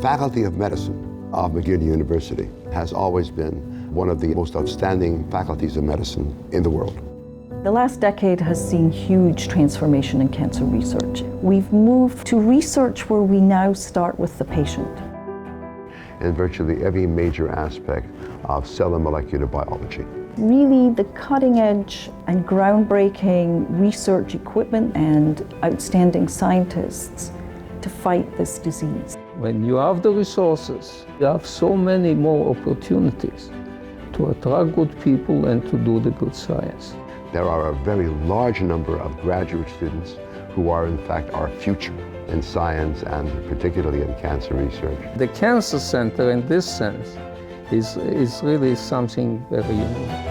Faculty of Medicine of McGill University has always been one of the most outstanding faculties of medicine in the world. The last decade has seen huge transformation in cancer research. We've moved to research where we now start with the patient. In virtually every major aspect of cell and molecular biology. Really the cutting edge and groundbreaking research equipment and outstanding scientists to fight this disease. When you have the resources, you have so many more opportunities to attract good people and to do the good science. There are a very large number of graduate students who are in fact our future in science and particularly in cancer research. The Cancer Center in this sense is really something very unique.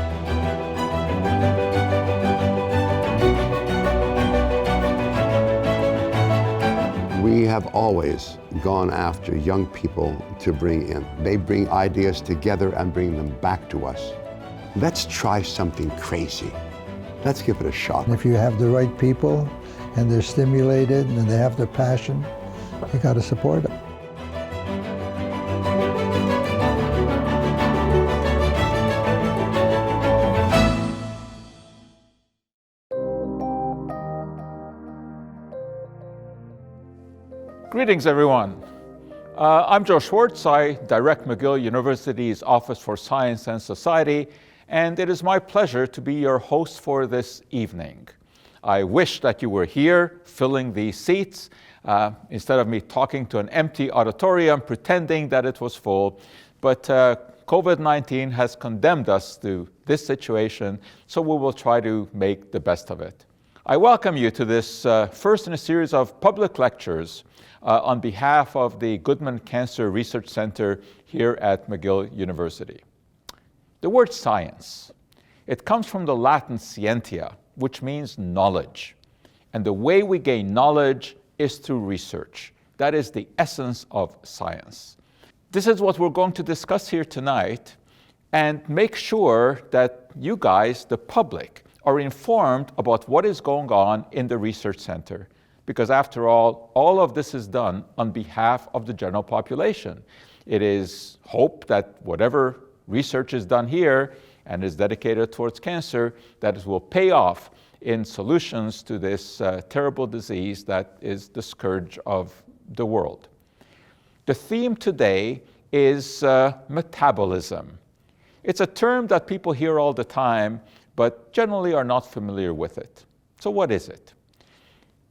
We have always gone after young people to bring in. They bring ideas together and bring them back to us. Let's try something crazy. Let's give it a shot. If you have the right people and they're stimulated and they have the passion, you got to support them. Greetings, everyone. I'm Joe Schwartz. I direct McGill University's Office for Science and Society, and it is my pleasure to be your host for this evening. I wish that you were here filling these seats instead of me talking to an empty auditorium pretending that it was full, but COVID-19 has condemned us to this situation, so we will try to make the best of it. I welcome you to this first in a series of public lectures on behalf of the Goodman Cancer Research Center here at McGill University. The word science, it comes from the Latin scientia, which means knowledge. And the way we gain knowledge is through research. That is the essence of science. This is what we're going to discuss here tonight, and make sure that you guys, the public, are informed about what is going on in the research center. Because after all of this is done on behalf of the general population. It is hoped that whatever research is done here and is dedicated towards cancer, that it will pay off in solutions to this terrible disease that is the scourge of the world. The theme today is metabolism. It's a term that people hear all the time, but generally are not familiar with it. So what is it?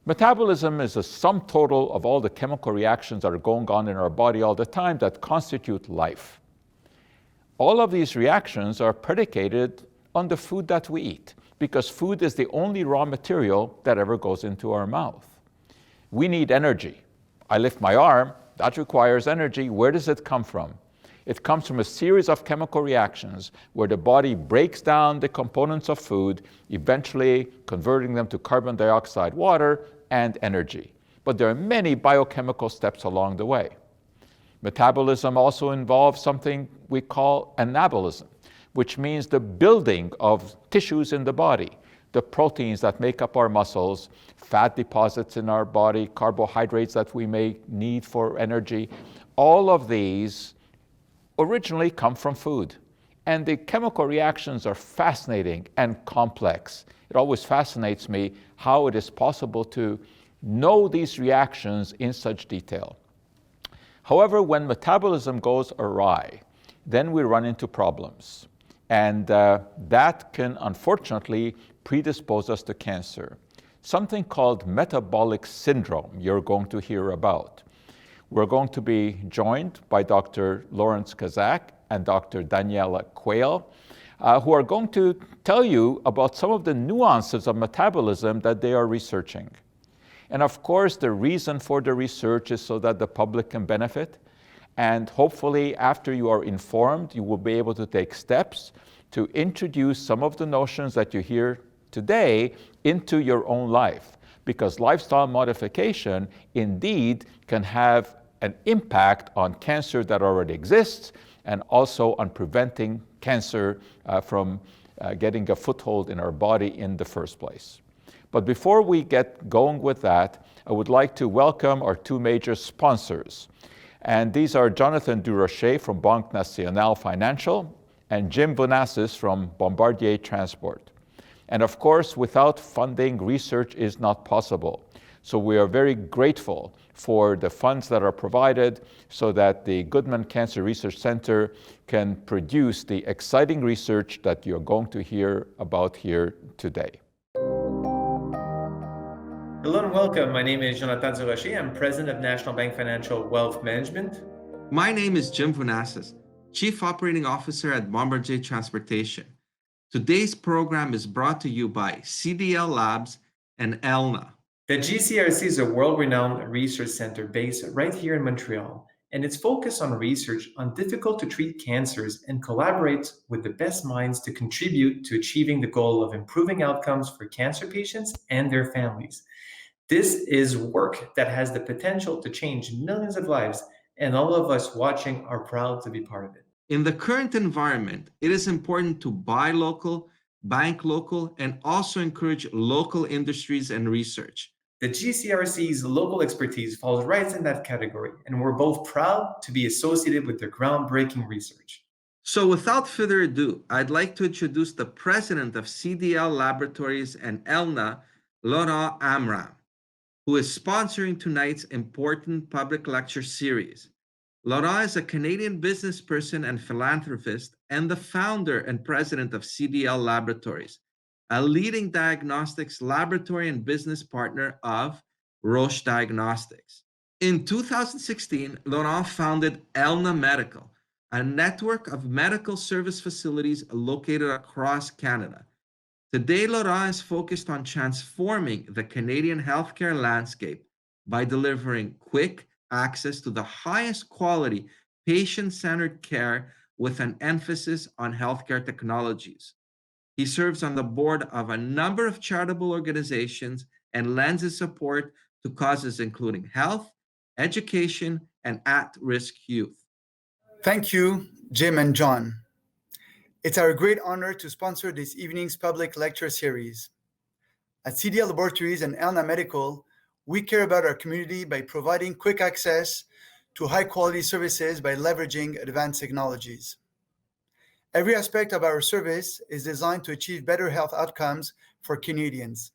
Metabolism is a sum total of all the chemical reactions that are going on in our body all the time that constitute life. All of these reactions are predicated on the food that we eat, because food is the only raw material that ever goes into our mouth. We need energy. I lift my arm, that requires energy. Where does it come from? It comes from a series of chemical reactions where the body breaks down the components of food, eventually converting them to carbon dioxide, water, and energy. But there are many biochemical steps along the way. Metabolism also involves something we call anabolism, which means the building of tissues in the body, the proteins that make up our muscles, fat deposits in our body, carbohydrates that we may need for energy. All of these originally come from food. And the chemical reactions are fascinating and complex. It always fascinates me how it is possible to know these reactions in such detail. However, when metabolism goes awry, then we run into problems. And that can unfortunately predispose us to cancer. Something called metabolic syndrome you're going to hear about. We're going to be joined by Dr. Lawrence Kazak and Dr. Daniela Quayle, who are going to tell you about some of the nuances of metabolism that they are researching. And of course, the reason for the research is so that the public can benefit. And hopefully, after you are informed, you will be able to take steps to introduce some of the notions that you hear today into your own life. Because lifestyle modification indeed can have an impact on cancer that already exists and also on preventing cancer from getting a foothold in our body in the first place. But before we get going with that, I would like to welcome our two major sponsors. And these are Jonathan Durocher from Banque Nationale Financial and Jim Bounassis from Bombardier Transport. And of course, without funding, research is not possible. So we are very grateful for the funds that are provided so that the Goodman Cancer Research Center can produce the exciting research that you're going to hear about here today. Hello and welcome. My name is Jonathan Durocher. I'm president of National Bank Financial Wealth Management. My name is Jim Bounassis, Chief Operating Officer at Bombardier Transportation. Today's program is brought to you by CDL Labs and ELNA. The GCRC is a world-renowned research center based right here in Montreal, and it's focused on research on difficult-to-treat cancers and collaborates with the best minds to contribute to achieving the goal of improving outcomes for cancer patients and their families. This is work that has the potential to change millions of lives, and all of us watching are proud to be part of it. In the current environment, it is important to buy local, bank local, and also encourage local industries and research. The GCRC's local expertise falls right in that category, and we're both proud to be associated with their groundbreaking research. So without further ado, I'd like to introduce the president of CDL Laboratories and ELNA, Laurent Amram, who is sponsoring tonight's important public lecture series. Laurent is a Canadian business person and philanthropist and the founder and president of CDL Laboratories, a leading diagnostics laboratory and business partner of Roche Diagnostics. In 2016, Laurent founded ELNA Medical, a network of medical service facilities located across Canada. Today, Laurent is focused on transforming the Canadian healthcare landscape by delivering quick access to the highest quality, patient-centered care with an emphasis on healthcare technologies. He serves on the board of a number of charitable organizations and lends his support to causes including health, education, and at-risk youth. Thank you, Jim and John. It's our great honor to sponsor this evening's public lecture series. At CDL Laboratories and ELNA Medical, we care about our community by providing quick access to high-quality services by leveraging advanced technologies. Every aspect of our service is designed to achieve better health outcomes for Canadians.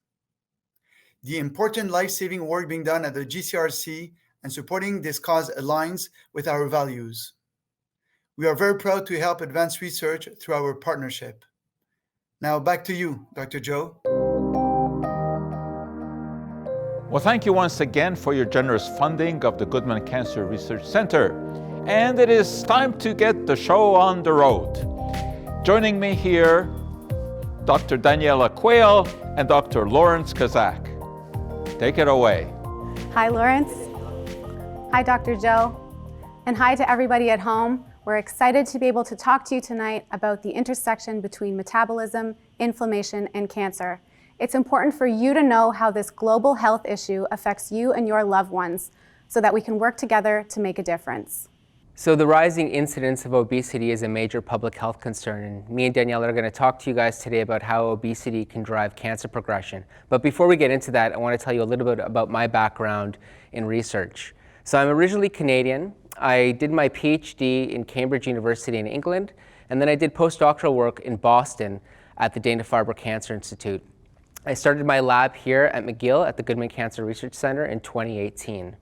The important life-saving work being done at the GCRC and supporting this cause aligns with our values. We are very proud to help advance research through our partnership. Now back to you, Dr. Joe. Well, thank you once again for your generous funding of the Goodman Cancer Research Center. And it is time to get the show on the road. Joining me here, Dr. Daniela Quayle and Dr. Lawrence Kazak. Take it away. Hi, Lawrence. Hi, Dr. Joe. And hi to everybody at home. We're excited to be able to talk to you tonight about the intersection between metabolism, inflammation, and cancer. It's important for you to know how this global health issue affects you and your loved ones so that we can work together to make a difference. So the rising incidence of obesity is a major public health concern, and me and Daniela are going to talk to you guys today about how obesity can drive cancer progression. But before we get into that, I want to tell you a little bit about my background in research. So I'm originally Canadian. I did my PhD in Cambridge University in England, and then I did postdoctoral work in Boston at the Dana-Farber Cancer Institute. I started my lab here at McGill at the Goodman Cancer Research Center in 2018.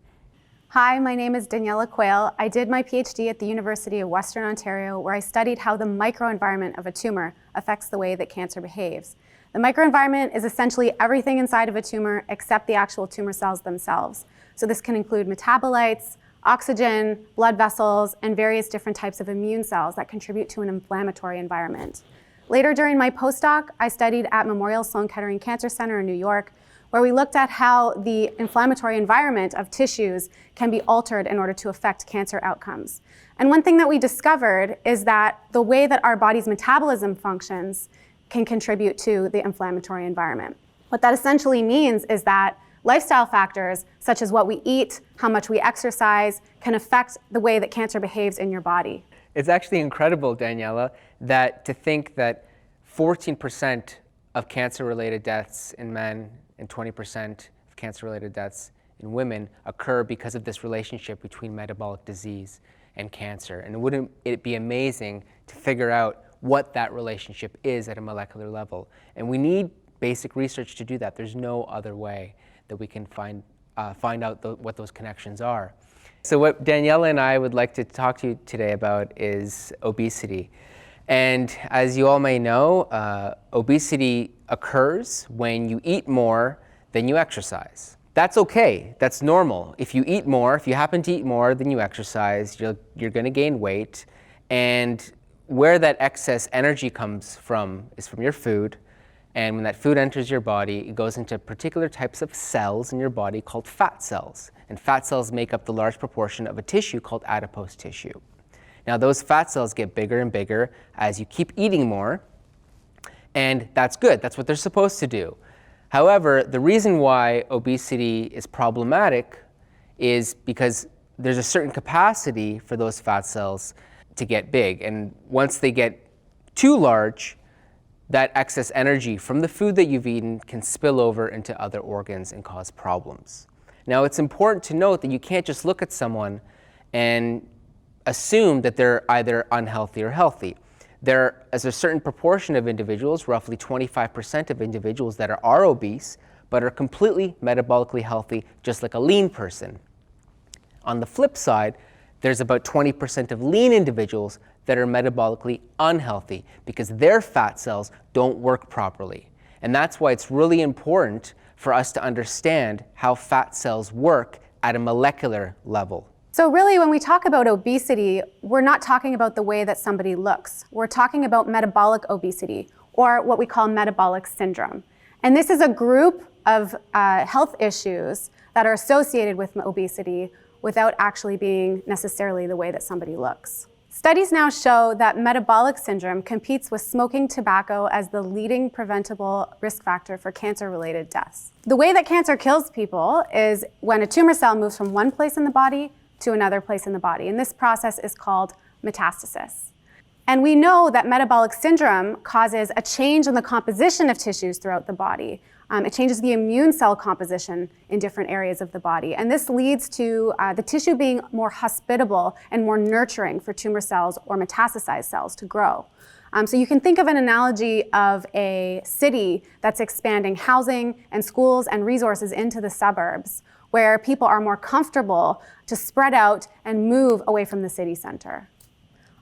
Hi, my name is Daniela Quayle. I did my PhD at the University of Western Ontario, where I studied how the microenvironment of a tumor affects the way that cancer behaves. The microenvironment is essentially everything inside of a tumor except the actual tumor cells themselves. So this can include metabolites, oxygen, blood vessels, and various different types of immune cells that contribute to an inflammatory environment. Later during my postdoc, I studied at Memorial Sloan Kettering Cancer Center in New York, where we looked at how the inflammatory environment of tissues can be altered in order to affect cancer outcomes. And one thing that we discovered is that the way that our body's metabolism functions can contribute to the inflammatory environment. What that essentially means is that lifestyle factors, such as what we eat, how much we exercise, can affect the way that cancer behaves in your body. It's actually incredible, Daniela, that to think that 14% of cancer-related deaths in men and 20% of cancer-related deaths in women occur because of this relationship between metabolic disease and cancer. And wouldn't it be amazing to figure out what that relationship is at a molecular level? And we need basic research to do that. There's no other way that we can find out what those connections are. So what Daniela and I would like to talk to you today about is obesity. And as you all may know, obesity occurs when you eat more than you exercise. That's okay, that's normal. If you eat more, if you happen to eat more than you exercise, you're gonna gain weight. And where that excess energy comes from is from your food. And when that food enters your body, it goes into particular types of cells in your body called fat cells. And fat cells make up the large proportion of a tissue called adipose tissue. Now those fat cells get bigger and bigger as you keep eating more, and that's good, that's what they're supposed to do. However, the reason why obesity is problematic is because there's a certain capacity for those fat cells to get big, and once they get too large, that excess energy from the food that you've eaten can spill over into other organs and cause problems. Now, it's important to note that you can't just look at someone and assume that they're either unhealthy or healthy. There is a certain proportion of individuals, roughly 25% of individuals that are obese, but are completely metabolically healthy, just like a lean person. On the flip side, there's about 20% of lean individuals that are metabolically unhealthy because their fat cells don't work properly. And that's why it's really important for us to understand how fat cells work at a molecular level. So really, when we talk about obesity, we're not talking about the way that somebody looks. We're talking about metabolic obesity, or what we call metabolic syndrome. And this is a group of health issues that are associated with obesity without actually being necessarily the way that somebody looks. Studies now show that metabolic syndrome competes with smoking tobacco as the leading preventable risk factor for cancer-related deaths. The way that cancer kills people is when a tumor cell moves from one place in the body to another place in the body, and this process is called metastasis. And we know that metabolic syndrome causes a change in the composition of tissues throughout the body. It changes the immune cell composition in different areas of the body. And this leads to the tissue being more hospitable and more nurturing for tumor cells or metastasized cells to grow. So you can think of an analogy of a city that's expanding housing and schools and resources into the suburbs, where people are more comfortable to spread out and move away from the city center.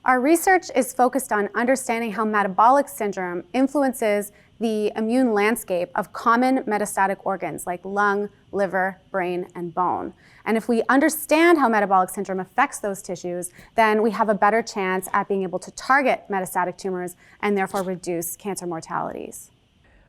Our research is focused on understanding how metabolic syndrome influences the immune landscape of common metastatic organs like lung, liver, brain, and bone. And if we understand how metabolic syndrome affects those tissues, then we have a better chance at being able to target metastatic tumors and therefore reduce cancer mortalities.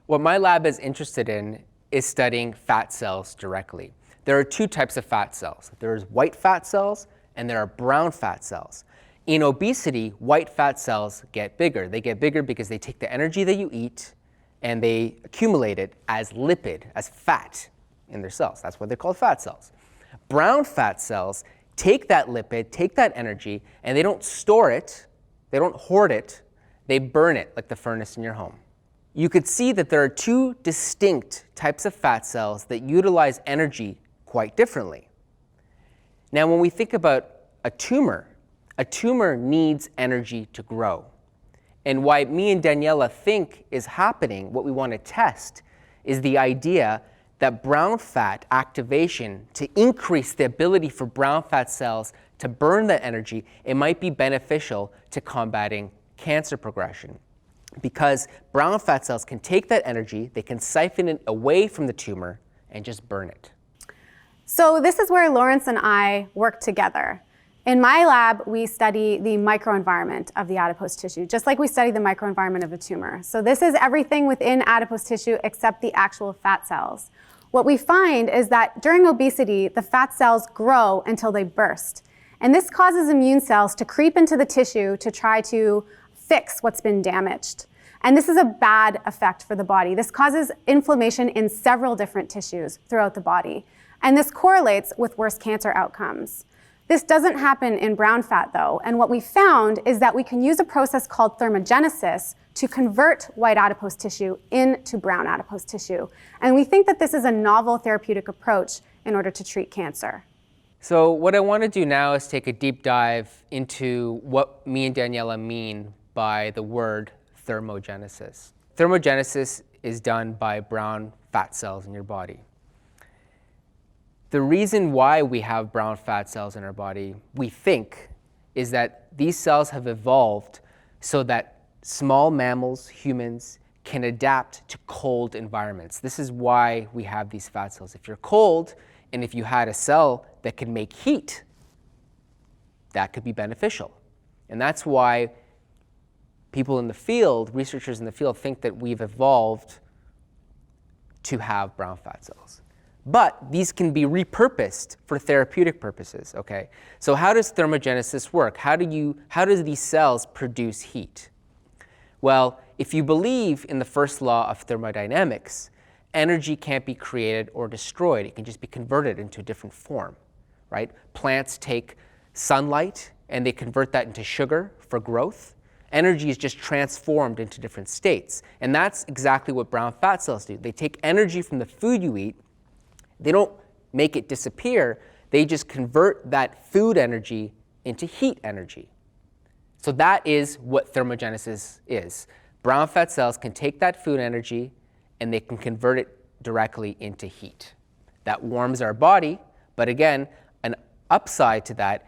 What my lab is interested in is studying fat cells directly. There are two types of fat cells. There's white fat cells and there are brown fat cells. In obesity, white fat cells get bigger. They get bigger because they take the energy that you eat and they accumulate it as lipid, as fat in their cells. That's why they're called fat cells. Brown fat cells take that lipid, take that energy, and they don't store it, they don't hoard it, they burn it like the furnace in your home. You could see that there are two distinct types of fat cells that utilize energy quite differently. Now, when we think about a tumor needs energy to grow. And why me and Daniela think is happening, what we want to test, is the idea that brown fat activation, to increase the ability for brown fat cells to burn that energy, it might be beneficial to combating cancer progression. Because brown fat cells can take that energy, they can siphon it away from the tumor and just burn it. So this is where Lawrence and I work together. In my lab, we study the microenvironment of the adipose tissue, just like we study the microenvironment of a tumor. So this is everything within adipose tissue except the actual fat cells. What we find is that during obesity, the fat cells grow until they burst. And this causes immune cells to creep into the tissue to try to fix what's been damaged. And this is a bad effect for the body. This causes inflammation in several different tissues throughout the body. And this correlates with worse cancer outcomes. This doesn't happen in brown fat though, and what we found is that we can use a process called thermogenesis to convert white adipose tissue into brown adipose tissue. And we think that this is a novel therapeutic approach in order to treat cancer. So what I want to do now is take a deep dive into what me and Daniela mean by the word thermogenesis. Thermogenesis is done by brown fat cells in your body. The reason why we have brown fat cells in our body, we think, is that these cells have evolved so that small mammals, humans, can adapt to cold environments. This is why we have these fat cells. If you're cold, and if you had a cell that could make heat, that could be beneficial. And that's why people in the field, researchers in the field, think that we've evolved to have brown fat cells. But these can be repurposed for therapeutic purposes, okay? So how does thermogenesis work? How do these cells produce heat? Well, if you believe in the first law of thermodynamics, energy can't be created or destroyed. It can just be converted into a different form, right? Plants take sunlight and they convert that into sugar for growth. Energy is just transformed into different states. And that's exactly what brown fat cells do. They take energy from the food you eat. They don't make it disappear. They just convert that food energy into heat energy. So that is what thermogenesis is. Brown fat cells can take that food energy and they can convert it directly into heat. That warms our body, but again, an upside to that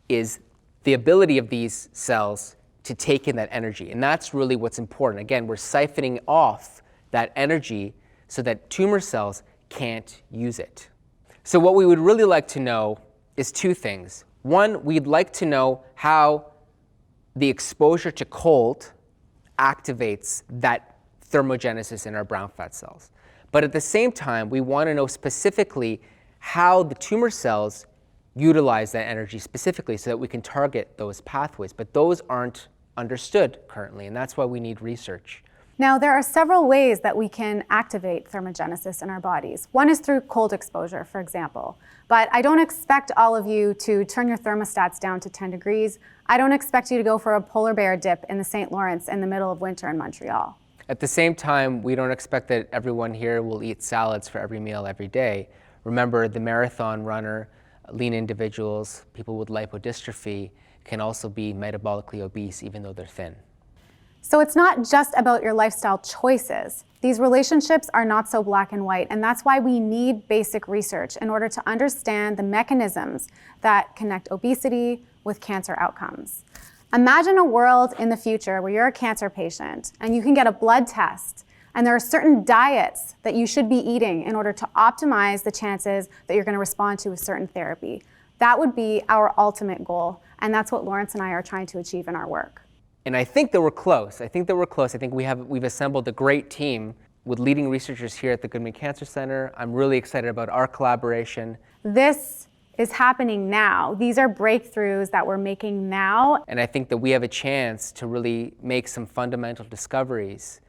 is the ability of these cells to take in that energy. And that's really what's important. Again, we're siphoning off that energy so that tumor cells can't use it. So what we would really like to know is two things. One, we'd like to know how the exposure to cold activates that thermogenesis in our brown fat cells. But at the same time, we want to know specifically how the tumor cells utilize that energy specifically so that we can target those pathways. But those aren't understood currently, and that's why we need research. Now, there are several ways that we can activate thermogenesis in our bodies. One is through cold exposure, for example. But I don't expect all of you to turn your thermostats down to 10 degrees. I don't expect you to go for a polar bear dip in the St. Lawrence in the middle of winter in Montreal. At the same time, we don't expect that everyone here will eat salads for every meal every day. Remember, the marathon runner, lean individuals, people with lipodystrophy can also be metabolically obese even though they're thin. So it's not just about your lifestyle choices. These relationships are not so black and white, and that's why we need basic research in order to understand the mechanisms that connect obesity with cancer outcomes. Imagine a world in the future where you're a cancer patient and you can get a blood test, and there are certain diets that you should be eating in order to optimize the chances that you're going to respond to a certain therapy. That would be our ultimate goal, and that's what Lawrence and I are trying to achieve in our work. And I think that we're close. I think we've assembled a great team with leading researchers here at the Goodman Cancer Center. I'm really excited about our collaboration. This is happening now. These are breakthroughs that we're making now. And I think that we have a chance to really make some fundamental discoveries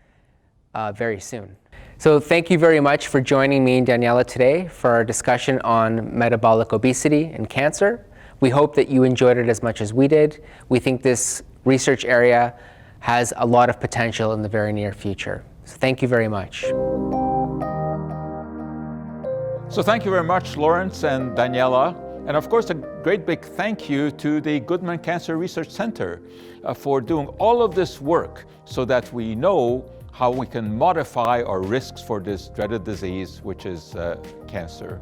very soon. So thank you very much for joining me and Daniela today for our discussion on metabolic obesity and cancer. We hope that you enjoyed it as much as we did. We think this research area has a lot of potential in the very near future. So thank you very much. So thank you very much, Lawrence and Daniela. And of course, a great big thank you to the Goodman Cancer Research Center for doing all of this work so that we know how we can modify our risks for this dreaded disease, which is cancer.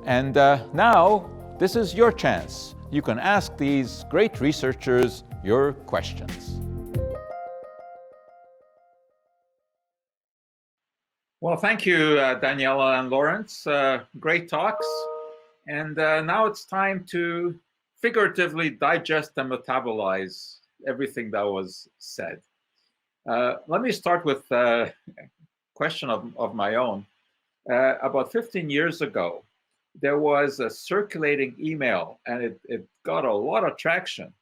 And now, this is your chance. You can ask these great researchers your questions. Well, thank you, Daniela and Lawrence. Great talks. And now it's time to figuratively digest and metabolize everything that was said. Let me start with a question of my own. About 15 years ago, there was a circulating email, and it got a lot of traction,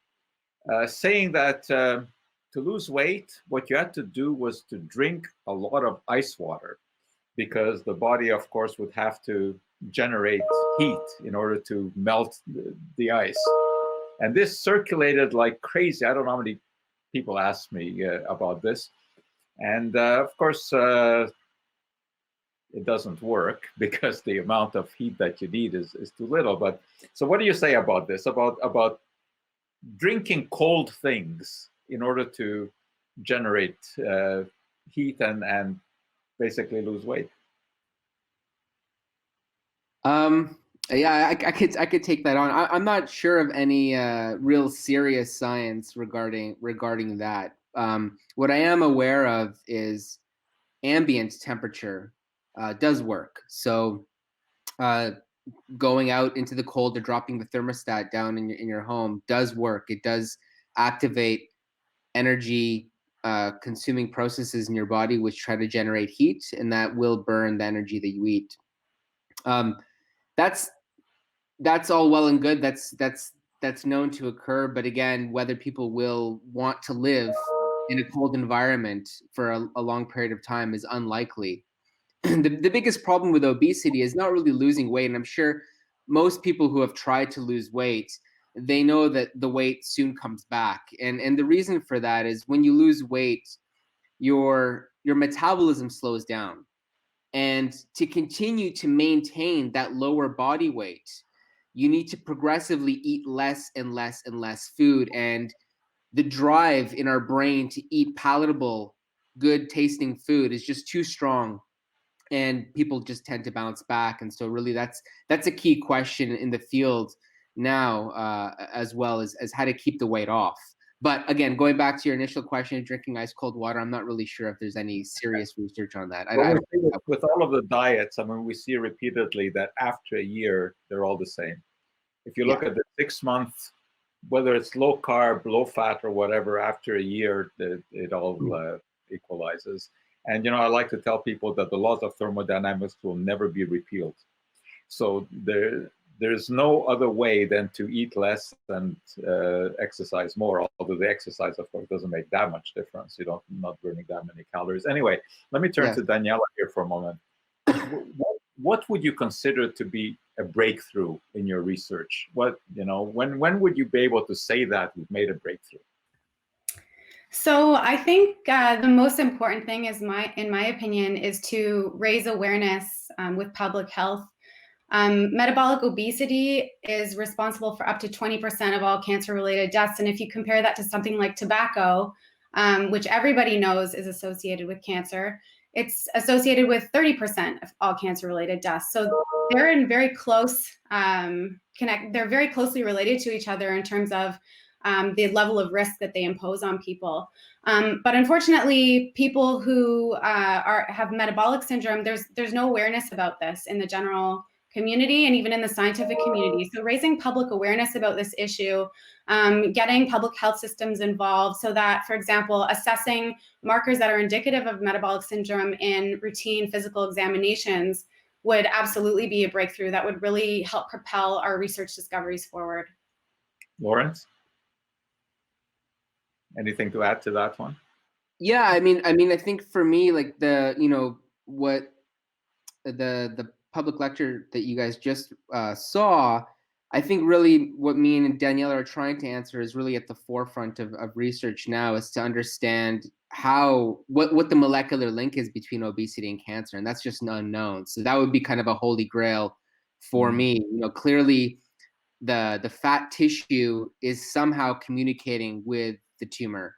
saying that to lose weight, what you had to do was to drink a lot of ice water, because the body, of course, would have to generate heat in order to melt the ice. And this circulated like crazy. I don't know how many people asked me about this. And of course, it doesn't work because the amount of heat that you need is too little. But so what do you say about this, about drinking cold things in order to generate heat and basically lose weight? Yeah, I could take that on. I'm not sure of any real serious science regarding that. What I am aware of is ambient temperature does work. So going out into the cold or dropping the thermostat down in your home does work. It does activate energy consuming processes in your body which try to generate heat, and that will burn the energy that you eat. That's all well and good. That's known to occur. But again, whether people will want to live in a cold environment for a long period of time is unlikely. The biggest problem with obesity is not really losing weight. And I'm sure most people who have tried to lose weight, they know that the weight soon comes back. And the reason for that is when you lose weight, your metabolism slows down. And to continue to maintain that lower body weight, you need to progressively eat less and less and less food. And the drive in our brain to eat palatable, good tasting food is just too strong. And people just tend to bounce back. And so really that's a key question in the field now, as well as how to keep the weight off. But again, going back to your initial question, drinking ice cold water, I'm not really sure if there's any serious research on that. With all of the diets, I mean, we see repeatedly that after a year, they're all the same. If you look at the 6 months, whether it's low carb, low fat, or whatever, after a year, it all equalizes. And, I like to tell people that the laws of thermodynamics will never be repealed. So there's no other way than to eat less and exercise more, although the exercise, of course, doesn't make that much difference. You're not burning that many calories. Anyway, let me turn to Daniela here for a moment. What would you consider to be a breakthrough in your research? When would you be able to say that you've made a breakthrough? So I think the most important thing in my opinion, is to raise awareness with public health. Metabolic obesity is responsible for up to 20% of all cancer-related deaths. And if you compare that to something like tobacco, which everybody knows is associated with cancer, it's associated with 30% of all cancer-related deaths. So they're in very close they're very closely related to each other in terms of the level of risk that they impose on people. But unfortunately, people who have metabolic syndrome, there's no awareness about this in the general community and even in the scientific community. So raising public awareness about this issue, getting public health systems involved so that, for example, assessing markers that are indicative of metabolic syndrome in routine physical examinations would absolutely be a breakthrough that would really help propel our research discoveries forward. Lawrence? Anything to add to that one? Yeah, I mean, I think for me, like what the public lecture that you guys just saw, I think really what me and Daniela are trying to answer is really at the forefront of research now, is to understand what the molecular link is between obesity and cancer, and that's just unknown. So that would be kind of a holy grail for me. Clearly the fat tissue is somehow communicating with the tumor.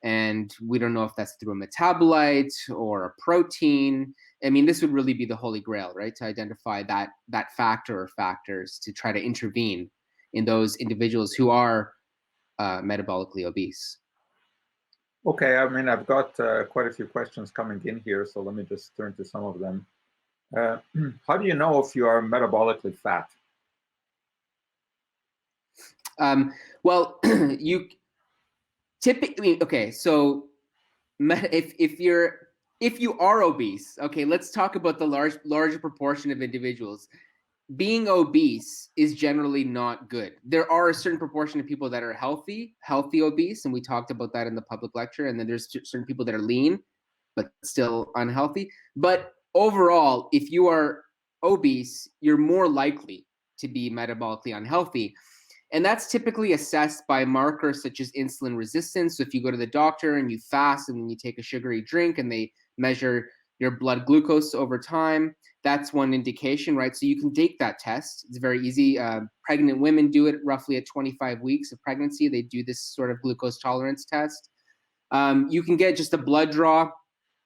And we don't know if that's through a metabolite or a protein. I mean, this would really be the holy grail, right? To identify that factor or factors to try to intervene in those individuals who are metabolically obese. Okay, I mean, I've got quite a few questions coming in here, so let me just turn to some of them. How do you know if you are metabolically fat? Well, you typically, okay, so if you are obese, okay, let's talk about the larger proportion of individuals. Being obese is generally not good. There are a certain proportion of people that are healthy obese, and we talked about that in the public lecture, and then there's certain people that are lean but still unhealthy. But overall, if you are obese, you're more likely to be metabolically unhealthy. And that's typically assessed by markers such as insulin resistance. So if you go to the doctor and you fast and then you take a sugary drink and they measure your blood glucose over time. That's one indication, right? So you can take that test. It's very easy. Pregnant women do it roughly at 25 weeks of pregnancy. They do this sort of glucose tolerance test. You can get just a blood draw.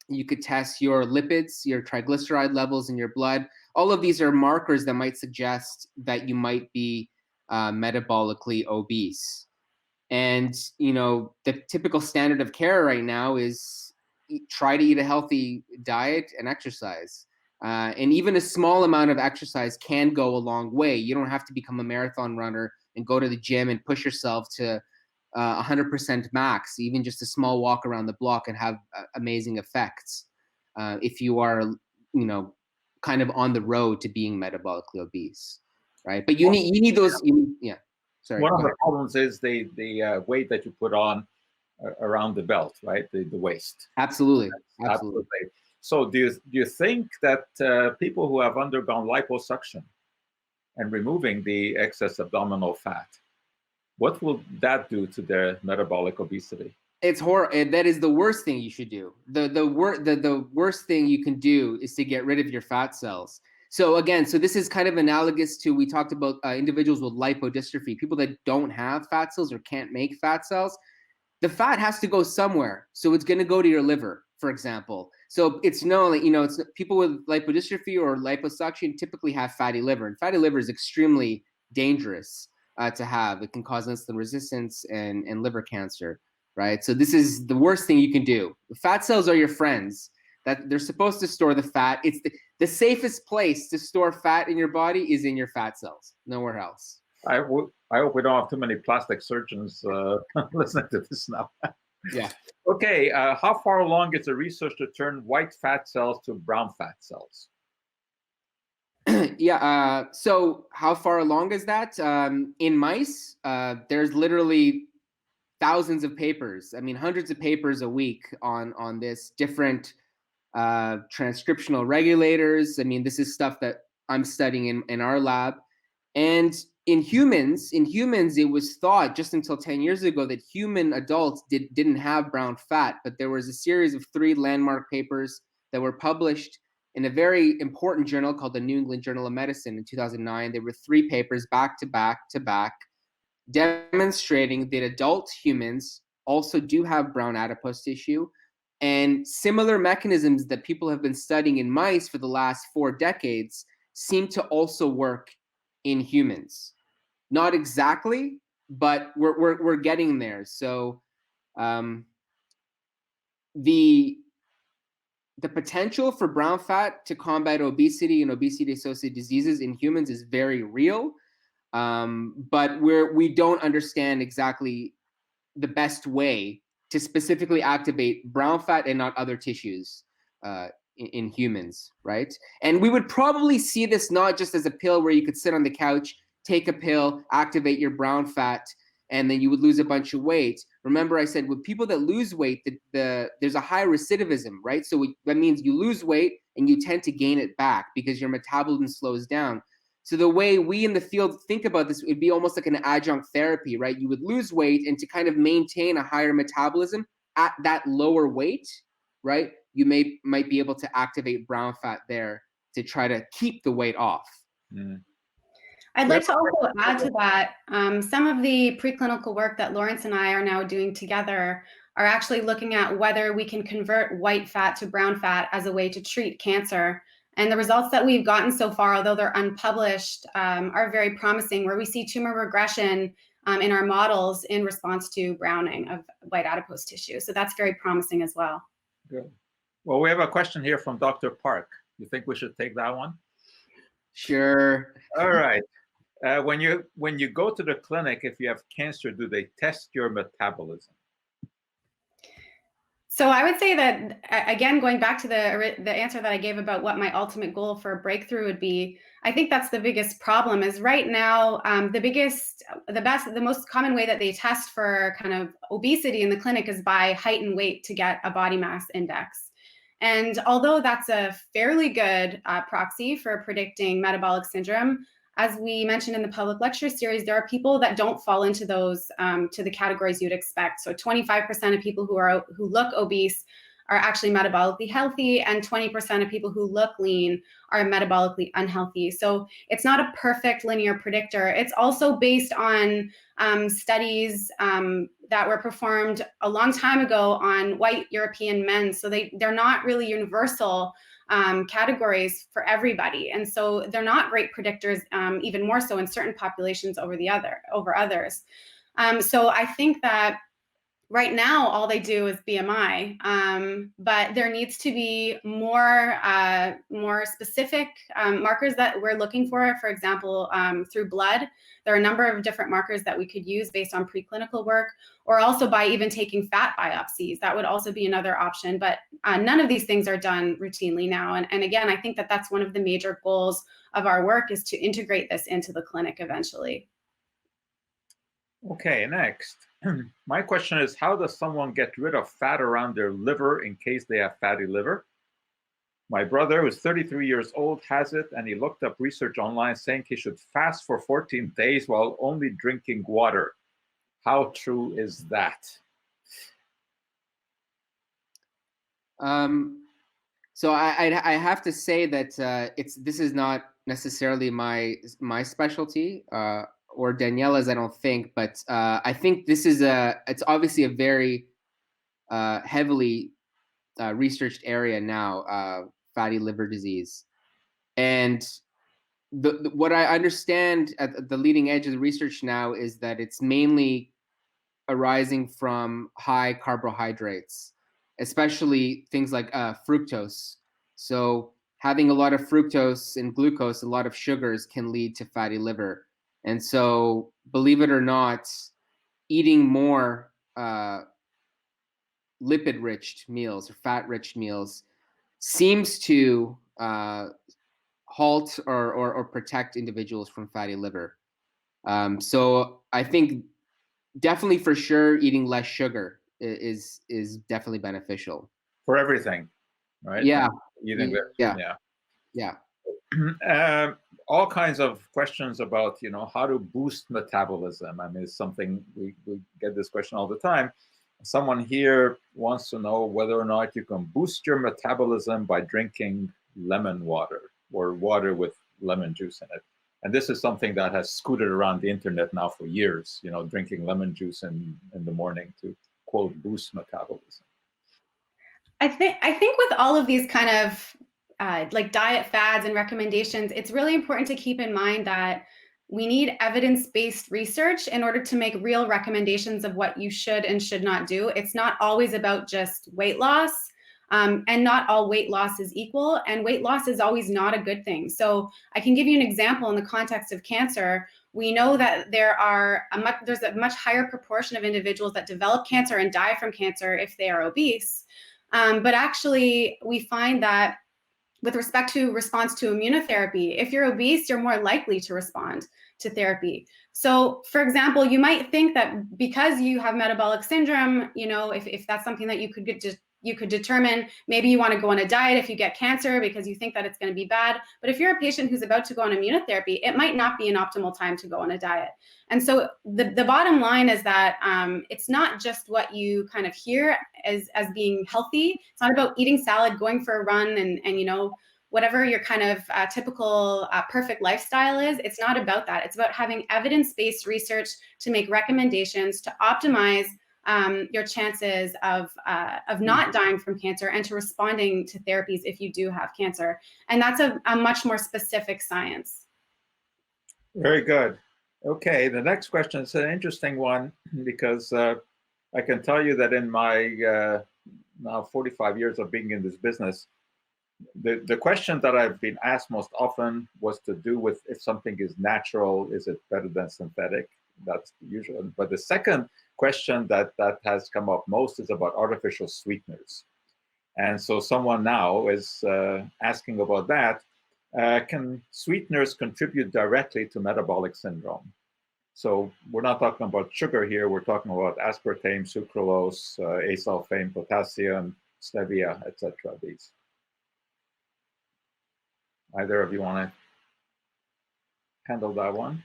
You could test your lipids, your triglyceride levels in your blood. All of these are markers that might suggest that you might be metabolically obese. And, you know, the typical standard of care right now is try to eat a healthy diet and exercise. And even a small amount of exercise can go a long way. You don't have to become a marathon runner and go to the gym and push yourself to 100% max. Even just a small walk around the block can have amazing effects if you are, you know, kind of on the road to being metabolically obese, right? But you need those. Yeah. Sorry. One of the problems is the weight that you put on around the belt, right? The waist. Absolutely. Absolutely. So do you think that people who have undergone liposuction and removing the excess abdominal fat, what will that do to their metabolic obesity? It's horrible. That is the worst thing you should do. The worst thing you can do is to get rid of your fat cells. So again, this is kind of analogous to, we talked about individuals with lipodystrophy, people that don't have fat cells or can't make fat cells. The fat has to go somewhere. So it's going to go to your liver, for example. So it's it's people with lipodystrophy or liposuction typically have fatty liver, and fatty liver is extremely dangerous to have. It can cause insulin resistance and liver cancer, right? So this is the worst thing you can do. Fat cells are your friends. That they're supposed to store the fat. It's the safest place to store fat in your body is in your fat cells, nowhere else. I hope we don't have too many plastic surgeons listening to this now. Yeah. Okay, how far along is the research to turn white fat cells to brown fat cells? Yeah, so how far along is that? In mice, there's literally thousands of papers, hundreds of papers a week on this, different transcriptional regulators. This is stuff that I'm studying in our lab. And in humans, it was thought just until 10 years ago that human adults didn't have brown fat, but there was a series of 3 landmark papers that were published in a very important journal called the New England Journal of Medicine in 2009. There were 3 papers back to back to back demonstrating that adult humans also do have brown adipose tissue, and similar mechanisms that people have been studying in mice for the last 4 decades seem to also work in humans. Not exactly, but we're getting there. So the potential for brown fat to combat obesity and obesity-associated diseases in humans is very real, but we don't understand exactly the best way to specifically activate brown fat and not other tissues in humans, right? And we would probably see this not just as a pill where you could sit on the couch, take a pill, activate your brown fat, and then you would lose a bunch of weight. Remember I said with people that lose weight, there's a high recidivism, right? So that means you lose weight and you tend to gain it back because your metabolism slows down. So the way we in the field think about this would be almost like an adjunct therapy, right? You would lose weight, and to kind of maintain a higher metabolism at that lower weight, right? You might be able to activate brown fat there to try to keep the weight off. Mm. I'd like to also add to that, some of the preclinical work that Lawrence and I are now doing together are actually looking at whether we can convert white fat to brown fat as a way to treat cancer. And the results that we've gotten so far, although they're unpublished, are very promising, where we see tumor regression in our models in response to browning of white adipose tissue. So that's very promising as well. Good. Well, we have a question here from Dr. Park. You think we should take that one? Sure. All right. When you go to the clinic, if you have cancer, do they test your metabolism? So I would say that, again, going back to the answer that I gave about what my ultimate goal for a breakthrough would be, I think that's the biggest problem is right now, the most common way that they test for kind of obesity in the clinic is by height and weight to get a body mass index. And although that's a fairly good proxy for predicting metabolic syndrome, as we mentioned in the public lecture series, there are people that don't fall into those to the categories you'd expect. So 25% of people who look obese are actually metabolically healthy, and 20% of people who look lean are metabolically unhealthy. So it's not a perfect linear predictor. It's also based on studies that were performed a long time ago on white European men. So they're not really universal categories for everybody, and so they're not great predictors, even more so in certain populations over others. So I think that right now, all they do is BMI, but there needs to be more specific markers that we're looking for. For example, through blood, there are a number of different markers that we could use based on preclinical work, or also by even taking fat biopsies. That would also be another option, but none of these things are done routinely now. And again, I think that that's one of the major goals of our work, is to integrate this into the clinic eventually. Okay, next. My question is, how does someone get rid of fat around their liver in case they have fatty liver? My brother, who's 33 years old, has it, and he looked up research online saying he should fast for 14 days while only drinking water. How true is that? So I have to say that this is not necessarily my specialty, or Daniela's, I don't think, but I think this is it's obviously a very heavily researched area now, fatty liver disease. And what I understand at the leading edge of the research now is that it's mainly arising from high carbohydrates, especially things like fructose. So having a lot of fructose and glucose, a lot of sugars, can lead to fatty liver. And so, believe it or not, eating more lipid-rich meals or fat-rich meals seems to halt or protect individuals from fatty liver. So I think definitely, for sure, eating less sugar is definitely beneficial For everything, right? Yeah. Eating Yeah. All kinds of questions about, how to boost metabolism. I mean, it's something we get this question all the time. Someone here wants to know whether or not you can boost your metabolism by drinking lemon water or water with lemon juice in it. And this is something that has scooted around the internet now for years, drinking lemon juice in the morning to, quote, boost metabolism. I think with all of these kind of like diet fads and recommendations, it's really important to keep in mind that we need evidence-based research in order to make real recommendations of what you should and should not do. It's not always about just weight loss, and not all weight loss is equal, and weight loss is always not a good thing. So I can give you an example in the context of cancer. We know that there's a much higher proportion of individuals that develop cancer and die from cancer if they are obese. But actually, we find that with respect to response to immunotherapy, if you're obese, you're more likely to respond to therapy. So, for example, you might think that because you have metabolic syndrome, if that's something that you could determine, maybe you want to go on a diet if you get cancer because you think that it's going to be bad. But if you're a patient who's about to go on immunotherapy, it might not be an optimal time to go on a diet. And so the bottom line is that it's not just what you kind of hear as being healthy. It's not about eating salad, going for a run, and whatever your kind of typical perfect lifestyle is. It's not about that. It's about having evidence-based research to make recommendations to optimize your chances of not dying from cancer and to responding to therapies if you do have cancer. And that's a much more specific science. Very good. Okay, the next question is an interesting one because I can tell you that in my now 45 years of being in this business, the question that I've been asked most often was to do with if something is natural, is it better than synthetic? That's the usual. But the second question that has come up most is about artificial sweeteners. And so someone now is asking about that. Can sweeteners contribute directly to metabolic syndrome? So we're not talking about sugar here. We're talking about aspartame, sucralose, asulfame, potassium, stevia, etc. These. Either of you want to handle that one?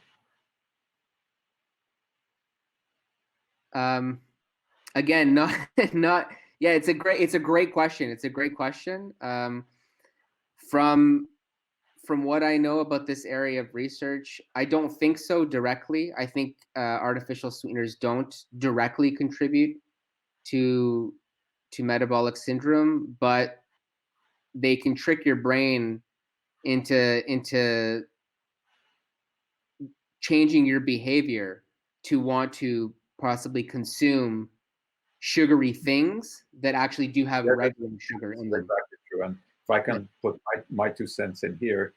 Again, not Yeah, it's a great question. It's a great question. From what I know about this area of research, I don't think so directly. I think artificial sweeteners don't directly contribute to metabolic syndrome, but they can trick your brain into changing your behavior to want to possibly consume sugary things that actually do have regular sugar in them. Exactly true. And if I can put my 2 cents in here,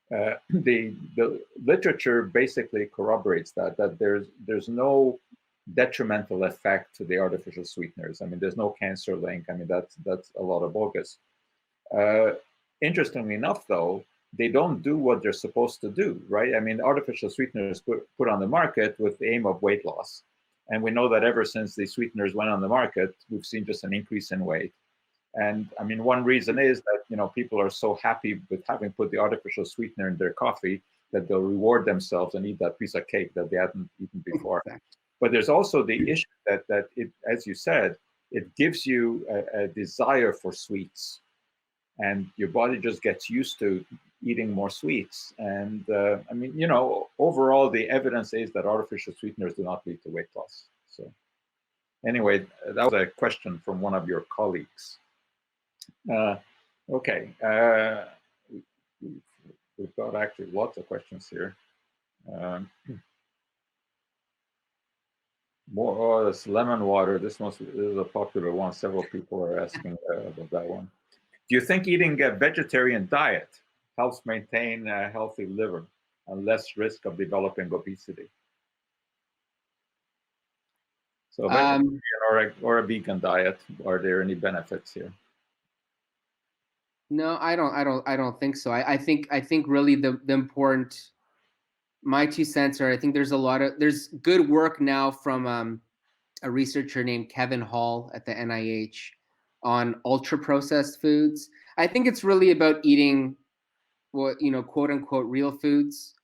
the literature basically corroborates that there's no detrimental effect to the artificial sweeteners. I mean, there's no cancer link. I mean, that's a lot of bogus. Interestingly enough, though, they don't do what they're supposed to do, right? I mean, artificial sweeteners put on the market with the aim of weight loss. And we know that ever since the sweeteners went on the market, we've seen just an increase in weight. And I mean, one reason is that, you know, people are so happy with having put the artificial sweetener in their coffee that they'll reward themselves and eat that piece of cake that they hadn't eaten before. But there's also the issue that it, as you said, it gives you a desire for sweets. And your body just gets used to eating more sweets. And I mean, you know, overall, the evidence is that artificial sweeteners do not lead to weight loss. So anyway, that was a question from one of your colleagues. Okay, we've got actually lots of questions here. More, this lemon water, this is a popular one. Several people are asking about that one. Do you think eating a vegetarian diet helps maintain a healthy liver and less risk of developing obesity? So, vegetarian or a vegan diet, are there any benefits here? No, I don't think so. I think really the important, my 2 cents are, I think there's good work now from a researcher named Kevin Hall at the NIH on ultra processed foods. I think it's really about eating what, you know, quote unquote real foods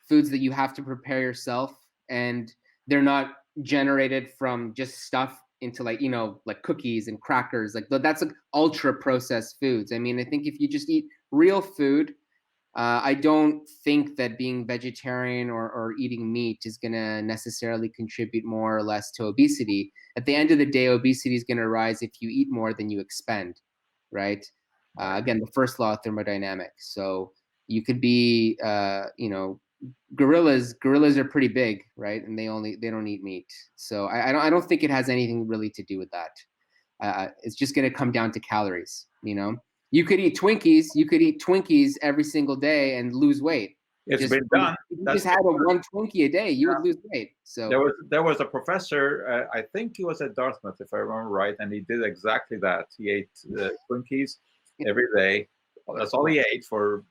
that you have to prepare yourself, and they're not generated from just stuff into, like, you know, like cookies and crackers. Like, that's like ultra processed foods. I mean, I think if you just eat real food, I don't think that being vegetarian or eating meat is going to necessarily contribute more or less to obesity. At the end of the day, obesity is going to rise if you eat more than you expend, right? Again, the first law of thermodynamics. So you could be, you know, gorillas are pretty big, right? And they don't eat meat. So I don't think it has anything really to do with that. It's just going to come down to calories, you know? You could eat Twinkies every single day and lose weight. It's been done. If you just had one Twinkie a day, you would lose weight. So there was a professor, I think he was at Dartmouth, if I remember right, and he did exactly that. He ate Twinkies every day. That's all he ate for,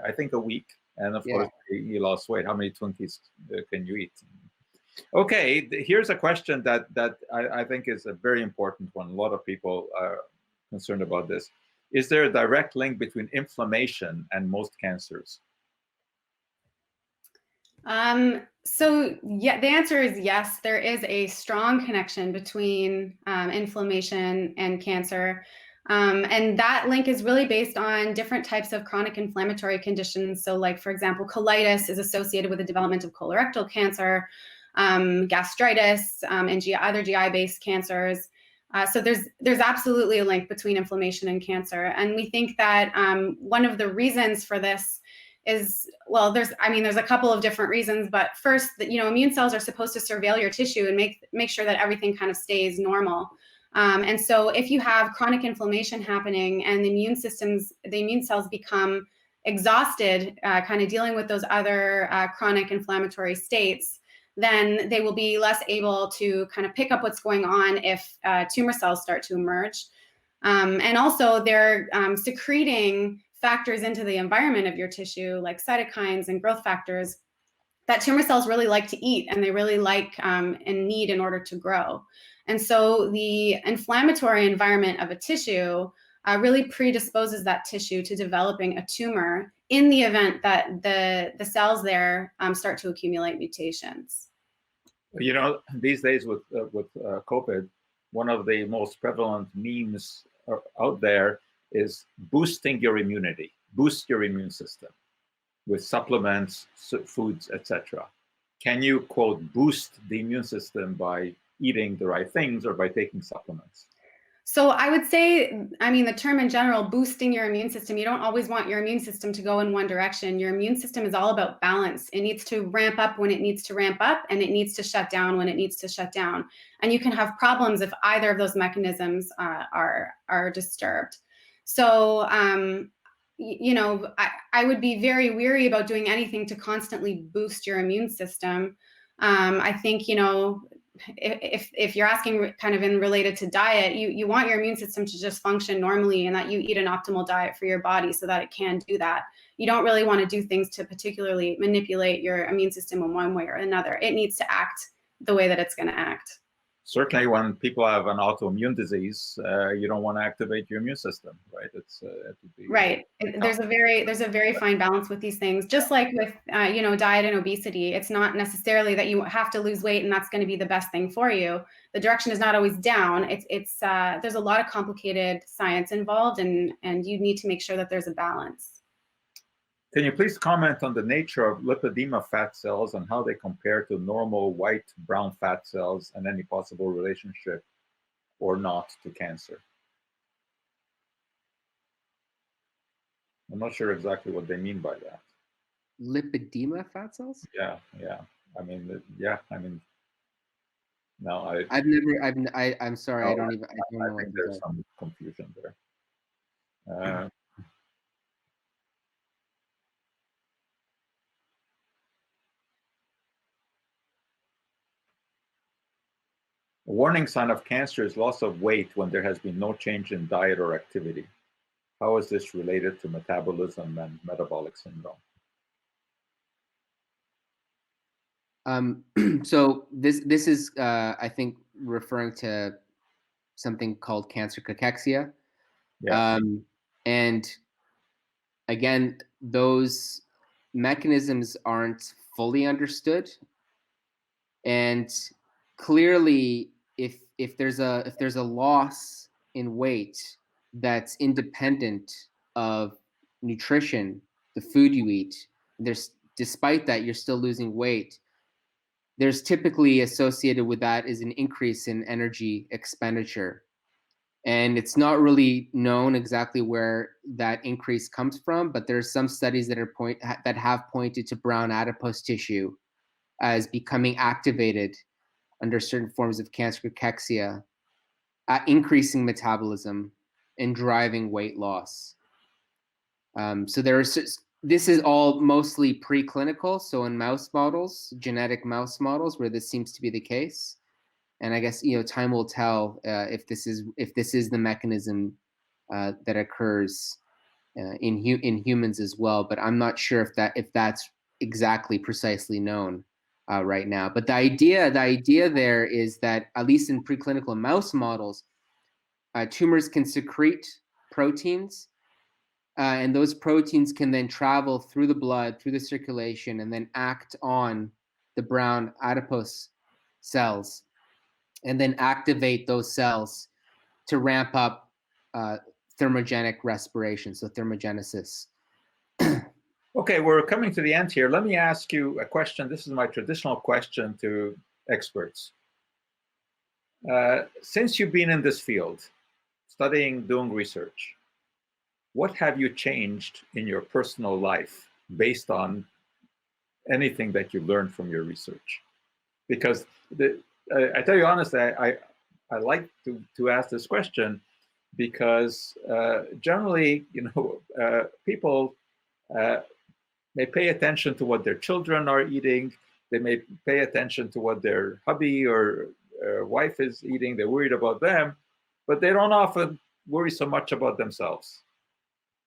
I think, a week. And of course, he lost weight. How many Twinkies can you eat? Okay, here's a question that I think is a very important one. A lot of people are concerned about this. Is there a direct link between inflammation and most cancers? So yeah, the answer is yes. There is a strong connection between inflammation and cancer. And that link is really based on different types of chronic inflammatory conditions. So, like, for example, colitis is associated with the development of colorectal cancer, gastritis, and other GI-based cancers. So there's absolutely a link between inflammation and cancer. And we think that one of the reasons for this is, well, there's a couple of different reasons, but first, you know, immune cells are supposed to surveil your tissue and make sure that everything kind of stays normal. And so if you have chronic inflammation happening and the immune cells become exhausted, kind of dealing with those other chronic inflammatory states, then they will be less able to kind of pick up what's going on if tumor cells start to emerge. And also they're secreting factors into the environment of your tissue, like cytokines and growth factors, that tumor cells really like to eat and they really like and need in order to grow. And so the inflammatory environment of a tissue really predisposes that tissue to developing a tumor in the event that the cells there start to accumulate mutations. You know, these days with COVID, one of the most prevalent memes out there is boosting your immunity, boost your immune system with supplements, foods, etc. Can you, quote, boost the immune system by eating the right things or by taking supplements? So I would say, I mean, the term in general, boosting your immune system, you don't always want your immune system to go in one direction. Your immune system is all about balance. It needs to ramp up when it needs to ramp up, and it needs to shut down when it needs to shut down. And you can have problems if either of those mechanisms are disturbed. So, you know, I would be very weary about doing anything to constantly boost your immune system. I think, you know, if you're asking kind of in related to diet, you want your immune system to just function normally and that you eat an optimal diet for your body so that it can do that. You don't really want to do things to particularly manipulate your immune system in one way or another. It needs to act the way that it's going to act. Certainly when people have an autoimmune disease, you don't want to activate your immune system, right? It would be right. There's a very fine balance with these things. Just like with you know, diet and obesity, it's not necessarily that you have to lose weight and that's going to be the best thing for you. The direction is not always down. It's there's a lot of complicated science involved, and you need to make sure that there's a balance. Can you please comment on the nature of lipedema fat cells and how they compare to normal white brown fat cells and any possible relationship or not to cancer? I'm not sure exactly what they mean by that. Lipedema fat cells? Yeah. I mean, no, I'm sorry, I don't know I think there's some confusion there. A warning sign of cancer is loss of weight when there has been no change in diet or activity. How is this related to metabolism and metabolic syndrome? So this is, I think, referring to something called cancer cachexia. Yeah. And again, those mechanisms aren't fully understood. And clearly, if there's a loss in weight that's independent of nutrition, the food you eat, despite that you're still losing weight, there's typically associated with that is an increase in energy expenditure. And it's not really known exactly where that increase comes from, but there's some studies that have pointed to brown adipose tissue as becoming activated under certain forms of cancer cachexia, increasing metabolism and driving weight loss. So this is all mostly preclinical, so in mouse models, genetic mouse models, where this seems to be the case. And I guess, you know, time will tell if this is the mechanism that occurs in humans as well. But I'm not sure if that's exactly precisely known right now. But the idea there is that, at least in preclinical mouse models, tumors can secrete proteins, and those proteins can then travel through the blood, through the circulation, and then act on the brown adipose cells, and then activate those cells to ramp up thermogenic respiration, so thermogenesis. Okay, we're coming to the end here. Let me ask you a question. This is my traditional question to experts. Since you've been in this field, studying, doing research, what have you changed in your personal life based on anything that you learned from your research? Because I tell you honestly, I like to ask this question because generally, you know, people may pay attention to what their children are eating. They may pay attention to what their hubby or wife is eating. They're worried about them, but they don't often worry so much about themselves.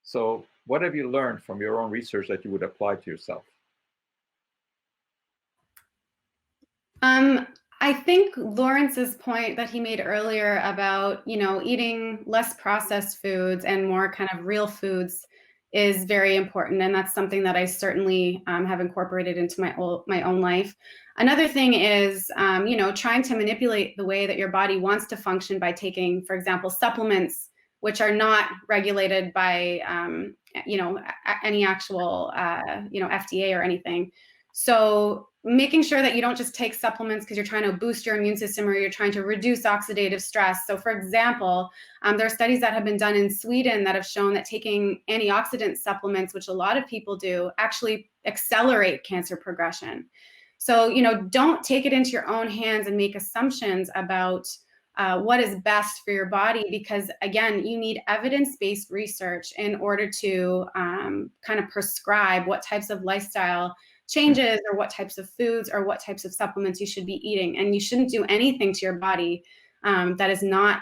So what have you learned from your own research that you would apply to yourself? I think Lawrence's point that he made earlier about, you know, eating less processed foods and more kind of real foods is very important, and that's something that I certainly have incorporated into my own life. Another thing is, trying to manipulate the way that your body wants to function by taking, for example, supplements, which are not regulated by, any actual, FDA or anything. So making sure that you don't just take supplements because you're trying to boost your immune system or you're trying to reduce oxidative stress. So for example, there are studies that have been done in Sweden that have shown that taking antioxidant supplements, which a lot of people do, actually accelerate cancer progression. So, don't take it into your own hands and make assumptions about what is best for your body, because again, you need evidence-based research in order to kind of prescribe what types of lifestyle changes or what types of foods or what types of supplements you should be eating. And you shouldn't do anything to your body that is not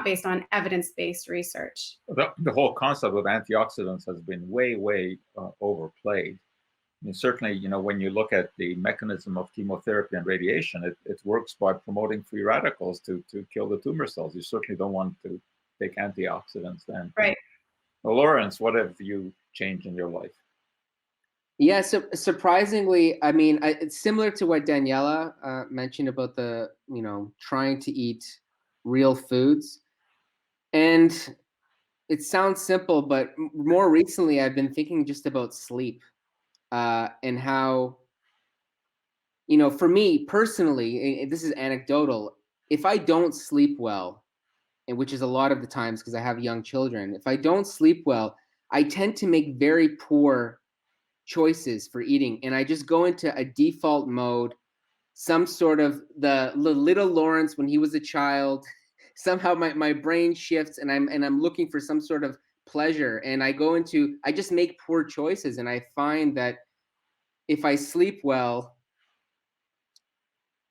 based on evidence-based research. The whole concept of antioxidants has been way overplayed. I mean, certainly, when you look at the mechanism of chemotherapy and radiation, it works by promoting free radicals to kill the tumor cells. You certainly don't want to take antioxidants then. Right. Well, Lawrence, what have you changed in your life? Yeah, so surprisingly, I mean, it's similar to what Daniela mentioned about the, trying to eat real foods. And it sounds simple, but more recently, I've been thinking just about sleep and how, for me personally, this is anecdotal, if I don't sleep well, and which is a lot of the times because I have young children, if I don't sleep well, I tend to make very poor choices for eating, and I just go into a default mode, some sort of the little Lawrence when he was a child. Somehow my brain shifts, and I'm looking for some sort of pleasure, and I just make poor choices, and I find that if I sleep well,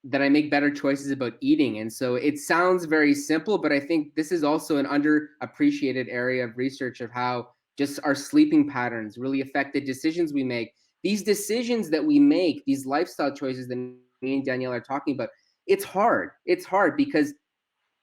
that I make better choices about eating. And so it sounds very simple, but I think this is also an underappreciated area of research of how just our sleeping patterns really affect the decisions we make. These decisions that we make, these lifestyle choices that me and Danielle are talking about, it's hard. It's hard because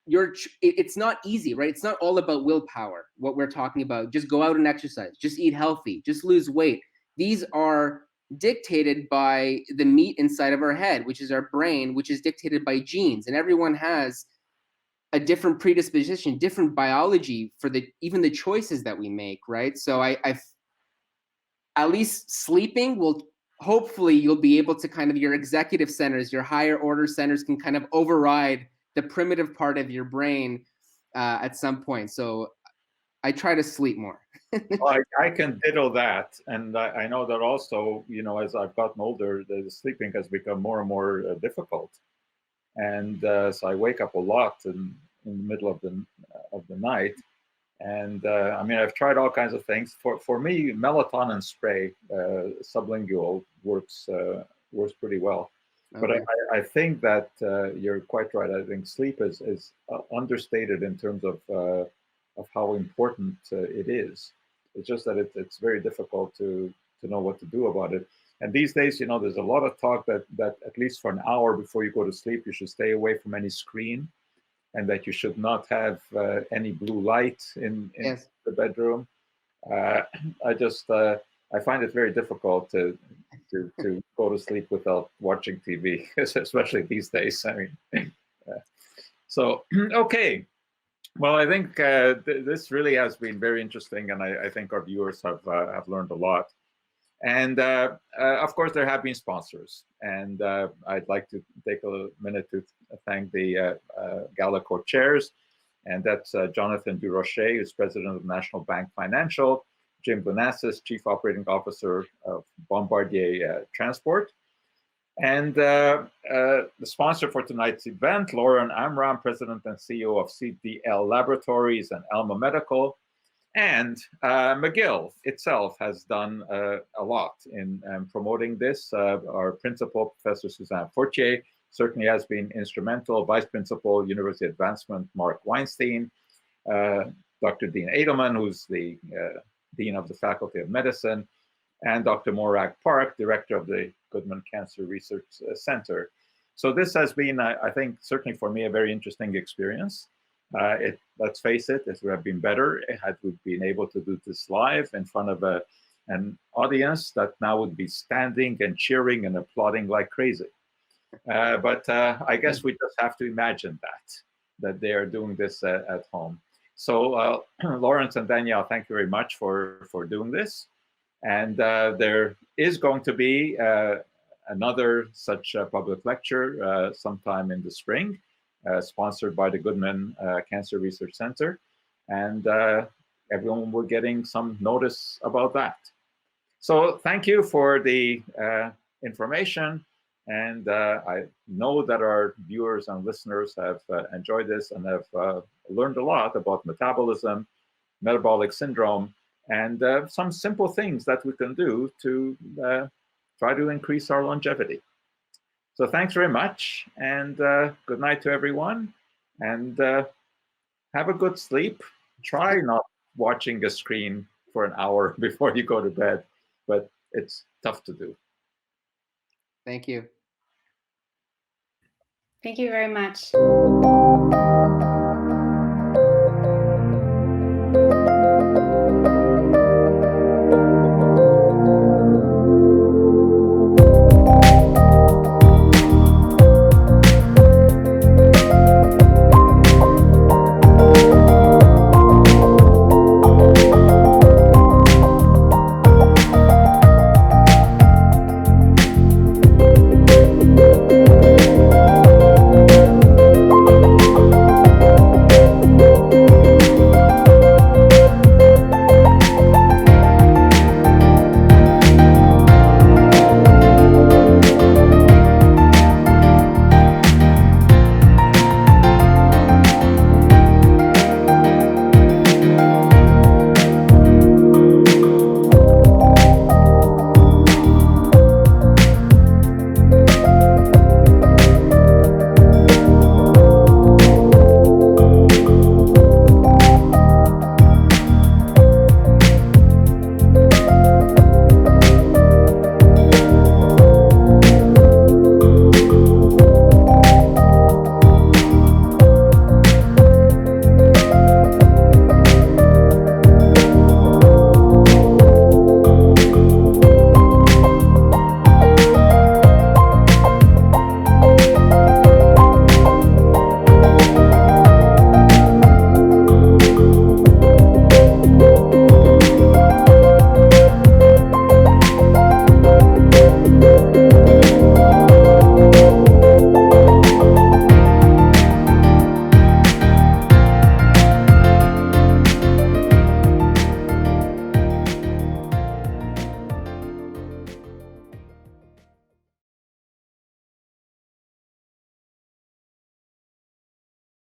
it's not easy, right? It's not all about willpower, what we're talking about. Just go out and exercise, just eat healthy, just lose weight. These are dictated by the meat inside of our head, which is our brain, which is dictated by genes. And everyone has a different predisposition, different biology for even the choices that we make, right? So I've at least sleeping will, hopefully you'll be able to kind of, your executive centers, your higher order centers can kind of override the primitive part of your brain at some point. So I try to sleep more. Well, I can ditto that. And I know that also, as I've gotten older, the sleeping has become more and more difficult. And so I wake up a lot in the middle of the night. And I mean, I've tried all kinds of things. For me, melatonin spray, sublingual, works pretty well. Okay. But I think that you're quite right. I think sleep is understated in terms of how important it is. It's just that it's very difficult to know what to do about it. And these days, there's a lot of talk that at least for an hour before you go to sleep, you should stay away from any screen, and that you should not have any blue light in yes. the bedroom. I find it very difficult to go to sleep without watching TV, especially these days. I mean, so okay. Well, I think this really has been very interesting, and I think our viewers have learned a lot. And of course, there have been sponsors, and I'd like to take a minute to thank the Gala co-chairs, and that's Jonathan Durocher, who's president of National Bank Financial, Jim Bonassis, chief operating officer of Bombardier Transport, and the sponsor for tonight's event, Lauren Amram, president and CEO of CDL Laboratories and Alma Medical. And McGill itself has done a lot in promoting this. Our principal, Professor Suzanne Fortier, certainly has been instrumental. Vice Principal, University Advancement, Mark Weinstein. Dr. Dean Edelman, who's the Dean of the Faculty of Medicine. And Dr. Morag Park, Director of the Goodman Cancer Research Center. So this has been, I think, certainly for me, a very interesting experience. Let's face it, it would have been better had we been able to do this live in front of an audience that now would be standing and cheering and applauding like crazy. But I guess we just have to imagine that they are doing this at home. So Lawrence and Danielle, thank you very much for doing this. And there is going to be another such public lecture sometime in the spring, sponsored by the Goodman Cancer Research Center. And everyone will getting some notice about that. So thank you for the information. And I know that our viewers and listeners have enjoyed this and have learned a lot about metabolism, metabolic syndrome, and some simple things that we can do to try to increase our longevity. So thanks very much, and good night to everyone, and have a good sleep. Try not watching a screen for an hour before you go to bed, but it's tough to do. Thank you. Thank you very much.